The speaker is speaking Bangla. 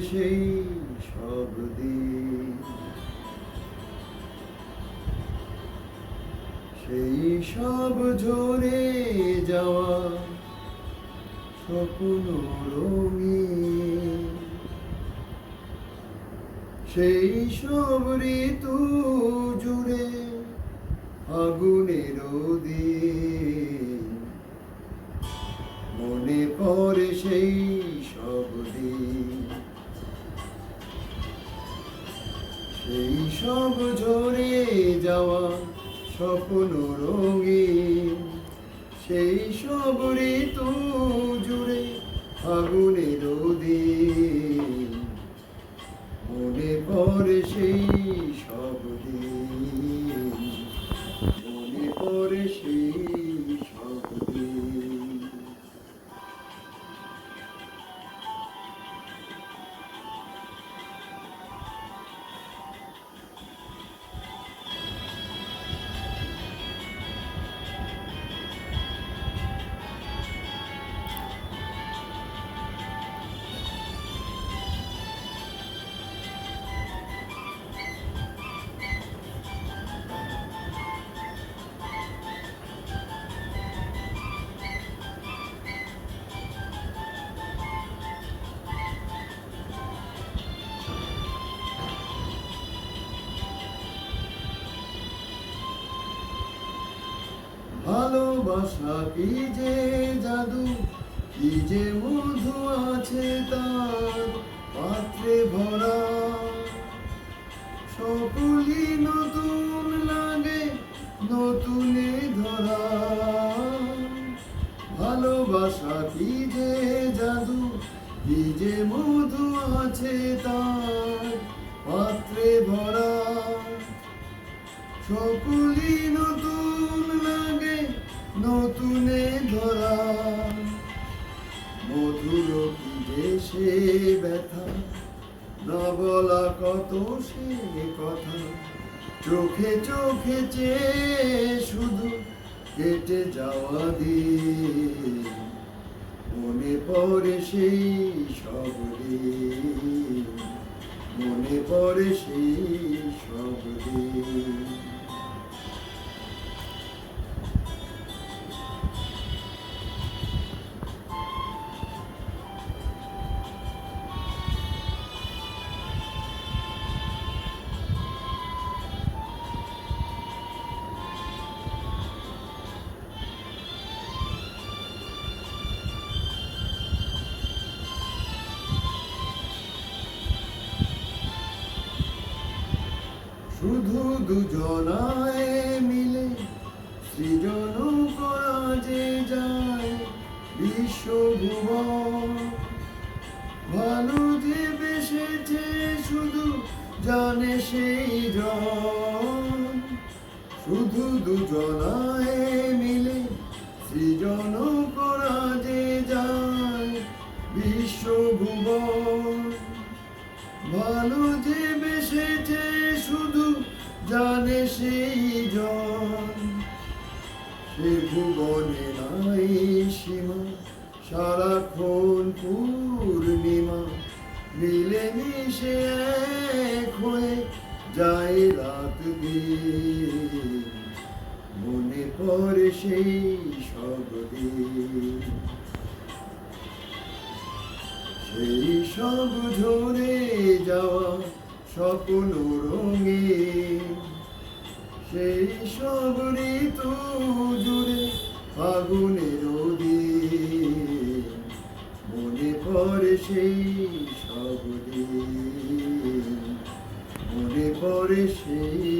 সেই সব দিন, সেই সব ঝরে যাওয়া স্বপ্ন রঙিন, সেই সব ঋতু জুড়ে আগুনের দিন, মনে পড়ে সেই সব দিন, সেই সব ঝরে যাওয়া স্বপ্ন রঙিন, সেই সব ঋতু জুড়ে আগুনের দিন, মনে পড়ে সেই সব দিন, মনে পড়ে সেই সব দিন। ভালোবাসা কি যে জাদু, কি যে মধু আছে তার পাত্রে ভরা, সকলই নতুন লাগে নতুনে ধরা। ভালোবাসা কি যে জাদু, কি যে মধু আছে তার পাত্রে ভরা, সকলই নতুন লাগে নতুনে ধরা। মধুর কি যে সে ব্যথা, না বলা কত সে কথা, চোখে চোখে চেয়ে শুধু কেটে যাওয়া দিন, মনে পড়ে সেই সব দিন, মনে পড়ে সেই সব দিন। শুধু দুজনায় মিলে সৃজন করা যে যায় বিশ্বভুবন, ভালো যে বেসেছে শুধু জানে সেই জন। শুধু দুজনায় মিলে সৃজন করা যে যায় বিশ্বভুবন, ভালো যে বেসেছে শুধু জানে সেই জন। সে ভুবনে নাই সীমা, সারাক্ষণ পূর্ণিমা, মিলে মিশে এক হয়ে যায় রাত দিন, মনে পড়ে সেই সব দিন, সেই সব ঝরে যাওয়া স্বপ্ন রঙিন, সেই সব ঋতু জুড়ে ফাগুনের দিন, মনে পড়ে সেই সব দিন, মনে পড়ে সেই